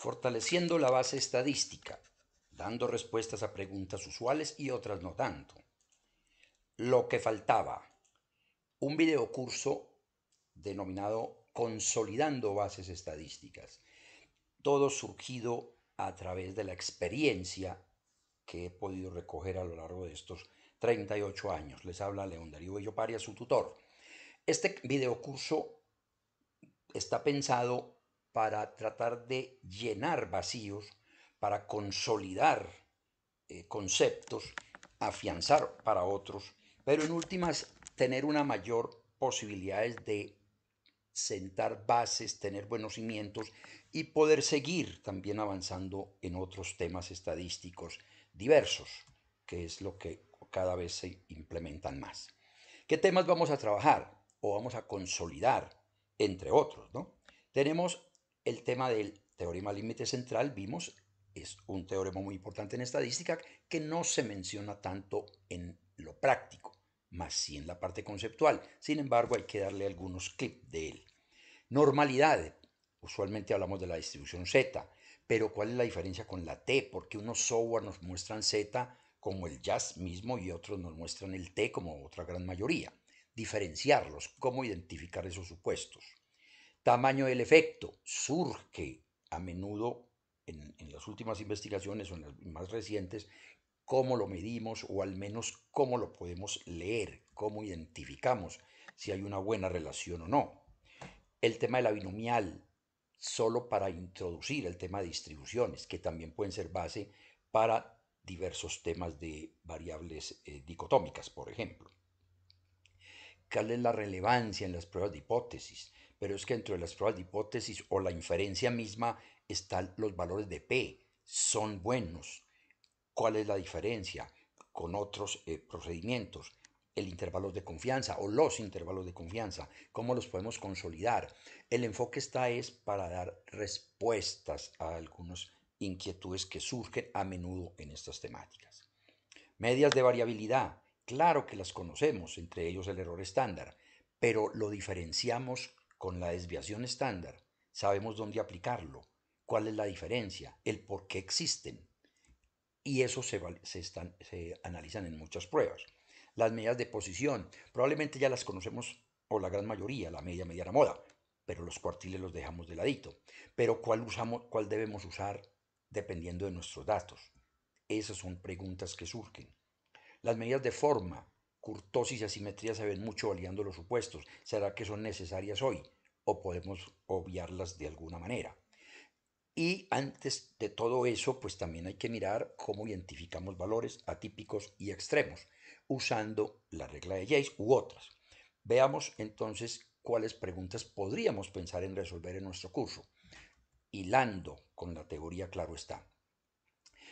fortaleciendo la base estadística, dando respuestas a preguntas usuales y otras no tanto. Lo que faltaba, un videocurso denominado Consolidando Bases Estadísticas, todo surgido a través de la experiencia que he podido recoger a lo largo de estos 38 años. Les habla León Darío Bello Paria, su tutor. Este videocurso está pensado para tratar de llenar vacíos, para consolidar conceptos, afianzar para otros, pero en últimas tener una mayor posibilidades de sentar bases, tener buenos cimientos y poder seguir también avanzando en otros temas estadísticos diversos, que es lo que cada vez se implementan más. ¿Qué temas vamos a trabajar o vamos a consolidar, entre otros, ¿no? Tenemos el tema del teorema límite central, vimos, es un teorema muy importante en estadística que no se menciona tanto en lo práctico, más sí en la parte conceptual. Sin embargo, hay que darle algunos clips de él. Normalidad, usualmente hablamos de la distribución Z, pero ¿cuál es la diferencia con la T? Porque unos software nos muestran Z como el jazz mismo y otros nos muestran el T como otra gran mayoría. Diferenciarlos, cómo identificar esos supuestos. Tamaño del efecto surge a menudo en las últimas investigaciones o en las más recientes, cómo lo medimos o al menos cómo lo podemos leer, cómo identificamos si hay una buena relación o no. El tema de la binomial, solo para introducir el tema de distribuciones, que también pueden ser base para diversos temas de variables dicotómicas, por ejemplo. ¿Cuál es la relevancia en las pruebas de hipótesis? Pero es que dentro de las pruebas de hipótesis o la inferencia misma están los valores de P. Son buenos. ¿Cuál es la diferencia con otros procedimientos? El intervalo de confianza o los intervalos de confianza, cómo los podemos consolidar. El enfoque está es para dar respuestas a algunas inquietudes que surgen a menudo en estas temáticas. Medias de variabilidad, claro que las conocemos, entre ellos el error estándar, pero lo diferenciamos con la desviación estándar. Sabemos dónde aplicarlo, cuál es la diferencia, el por qué existen. Y eso se analizan en muchas pruebas. Las medidas de posición, probablemente ya las conocemos o la gran mayoría, la media, mediana moda, pero los cuartiles los dejamos de ladito. Pero ¿cuál debemos usar dependiendo de nuestros datos? Esas son preguntas que surgen. Las medidas de forma, curtosis y asimetría se ven mucho validando los supuestos. ¿Será que son necesarias hoy? ¿O podemos obviarlas de alguna manera? Y antes de todo eso, pues también hay que mirar cómo identificamos valores atípicos y extremos, usando la regla de Bayes u otras. Veamos entonces cuáles preguntas podríamos pensar en resolver en nuestro curso, hilando con la teoría, claro está.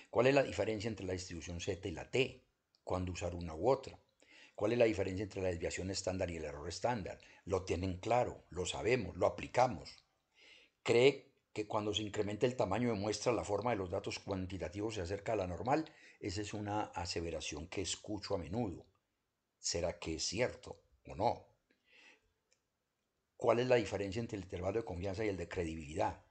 ¿Cuál es la diferencia entre la distribución Z y la T? ¿Cuándo usar una u otra? ¿Cuál es la diferencia entre la desviación estándar y el error estándar? Lo tienen claro, lo sabemos, lo aplicamos. ¿Cree que cuando se incrementa el tamaño de muestra la forma de los datos cuantitativos se acerca a la normal? Esa es una aseveración que escucho a menudo. ¿Será que es cierto o no? ¿Cuál es la diferencia entre el intervalo de confianza y el de credibilidad?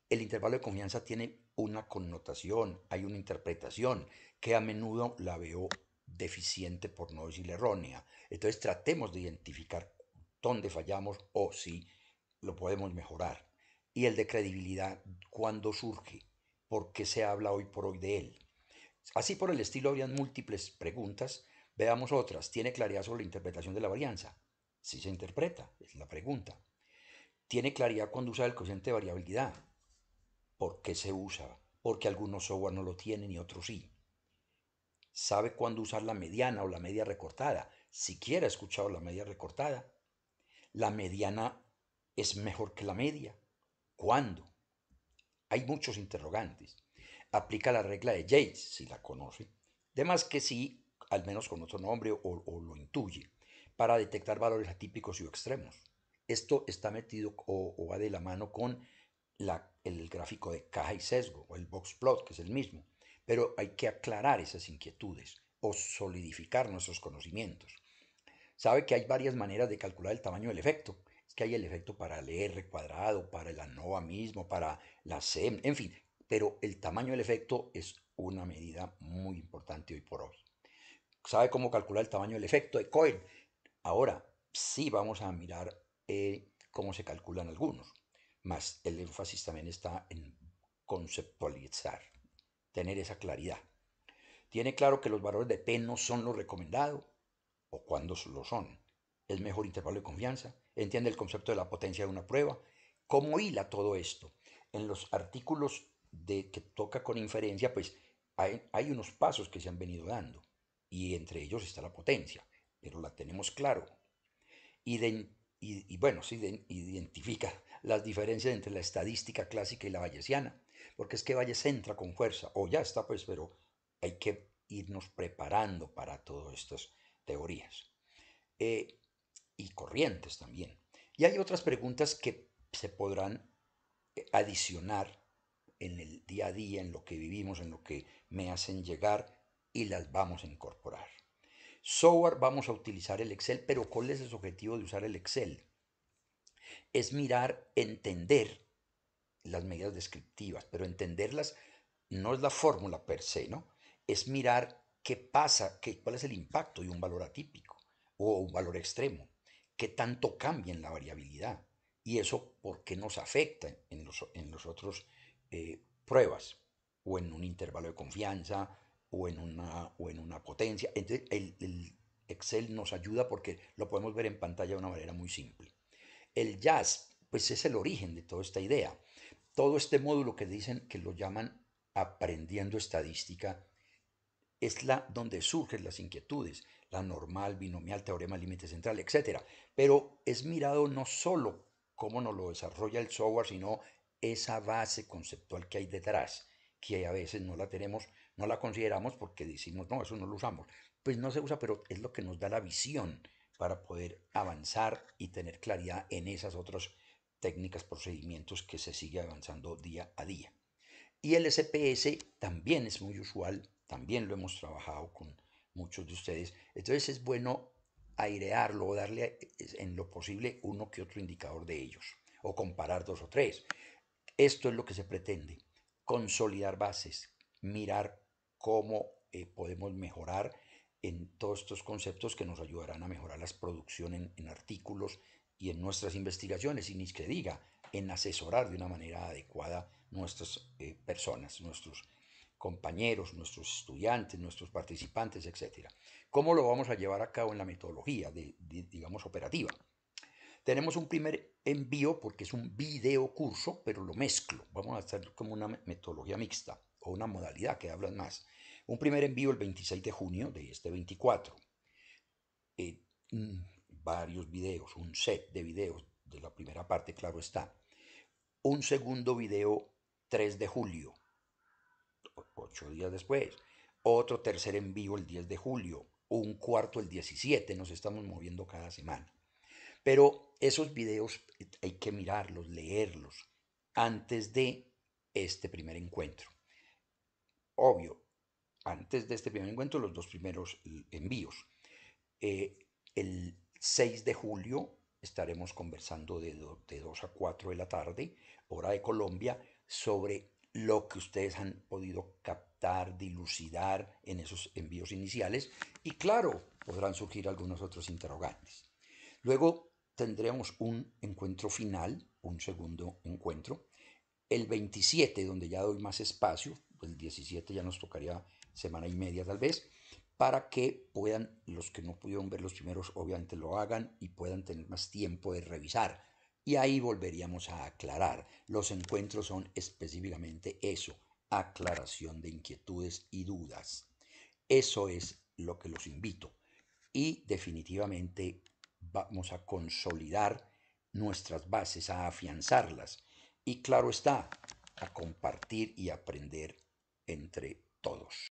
El intervalo de confianza tiene una connotación, hay una interpretación que a menudo la veo deficiente, por no decir errónea. Entonces tratemos de identificar dónde fallamos o si lo podemos mejorar. Y el de credibilidad, ¿cuándo surge? ¿Por qué se habla hoy por hoy de él? Así por el estilo habrían múltiples preguntas. Veamos otras. ¿Tiene claridad sobre la interpretación de la varianza? Si se interpreta, es la pregunta. ¿Tiene claridad cuando usa el cociente de variabilidad? ¿Por qué se usa? Porque algunos software no lo tienen y otros sí. ¿Sabe cuándo usar la mediana o la media recortada? Siquiera he escuchado la media recortada. ¿La mediana es mejor que la media? ¿Cuándo? Hay muchos interrogantes. Aplica la regla de Yates, si la conoce. De más que sí, al menos con otro nombre o lo intuye, para detectar valores atípicos y extremos. Esto está metido o va de la mano con el gráfico de caja y sesgo o el box plot, que es el mismo. Pero hay que aclarar esas inquietudes o solidificar nuestros conocimientos. Sabe que hay varias maneras de calcular el tamaño del efecto. Es que hay el efecto para el R cuadrado, para el ANOVA mismo, para la SEM, en fin, pero el tamaño del efecto es una medida muy importante hoy por hoy. ¿Sabe cómo calcular el tamaño del efecto de Cohen? Ahora sí vamos a mirar cómo se calculan algunos, más el énfasis también está en conceptualizar, tener esa claridad. Tiene claro que los valores de P no son lo recomendado o cuándo lo son. Es mejor intervalo de confianza. Entiende el concepto de la potencia de una prueba. ¿Cómo hila todo esto? En los artículos que toca con inferencia, pues hay unos pasos que se han venido dando y entre ellos está la potencia, pero la tenemos claro. Bueno, sí, identifica las diferencias entre la estadística clásica y la bayesiana, porque es que Bayes entra con fuerza, o ya está pues, pero hay que irnos preparando para todas estas teorías. Y corrientes también. Y hay otras preguntas que se podrán adicionar en el día a día, en lo que vivimos, en lo que me hacen llegar y las vamos a incorporar. Software vamos a utilizar el Excel, pero ¿cuál es el objetivo de usar el Excel? Es mirar, entender las medidas descriptivas, pero entenderlas no es la fórmula per se, ¿no? Es mirar qué pasa, cuál es el impacto de un valor atípico o un valor extremo, qué tanto cambia en la variabilidad y eso por qué nos afecta en los otros pruebas o en un intervalo de confianza o en una potencia. Entonces el Excel nos ayuda porque lo podemos ver en pantalla de una manera muy simple. El jazz, pues es el origen de toda esta idea. Todo este módulo que dicen que lo llaman aprendiendo estadística es donde surgen las inquietudes, la normal, binomial, teorema, límite central, etc. Pero es mirado no solo cómo nos lo desarrolla el software, sino esa base conceptual que hay detrás, que a veces no la tenemos, no la consideramos porque decimos, no, eso no lo usamos. Pues no se usa, pero es lo que nos da la visión para poder avanzar y tener claridad en esas otras técnicas, procedimientos que se sigue avanzando día a día. Y el SPS también es muy usual, también lo hemos trabajado con muchos de ustedes. Entonces es bueno airearlo o darle en lo posible uno que otro indicador de ellos o comparar dos o tres. Esto es lo que se pretende, consolidar bases, mirar cómo podemos mejorar en todos estos conceptos que nos ayudarán a mejorar la producción en artículos y en nuestras investigaciones, y ni que diga, en asesorar de una manera adecuada nuestras personas, nuestros compañeros, nuestros estudiantes, nuestros participantes, etc. ¿Cómo lo vamos a llevar a cabo en la metodología, digamos, operativa? Tenemos un primer envío porque es un video curso, pero lo mezclo. Vamos a hacer como una metodología mixta o una modalidad que hablan más. Un primer envío el 26 de junio de este 24. Eh, Varios videos, un set de videos de la primera parte, claro está. Un segundo video 3 de julio, 8 días después. Otro tercer envío el 10 de julio. Un cuarto el 17. Nos estamos moviendo cada semana. Pero esos videos hay que mirarlos, leerlos antes de este primer encuentro. Obvio, antes de este primer encuentro, los dos primeros envíos. El 6 de julio estaremos conversando de 2 a 4 de la tarde, hora de Colombia, sobre lo que ustedes han podido captar, dilucidar en esos envíos iniciales y claro, podrán surgir algunos otros interrogantes. Luego tendremos un encuentro final, un segundo encuentro, el 27, donde ya doy más espacio, el 17 ya nos tocaría semana y media tal vez, para que puedan, los que no pudieron ver los primeros, obviamente lo hagan y puedan tener más tiempo de revisar. Y ahí volveríamos a aclarar. Los encuentros son específicamente eso, aclaración de inquietudes y dudas. Eso es lo que los invito. Y definitivamente vamos a consolidar nuestras bases, a afianzarlas y claro está, a compartir y aprender entre todos.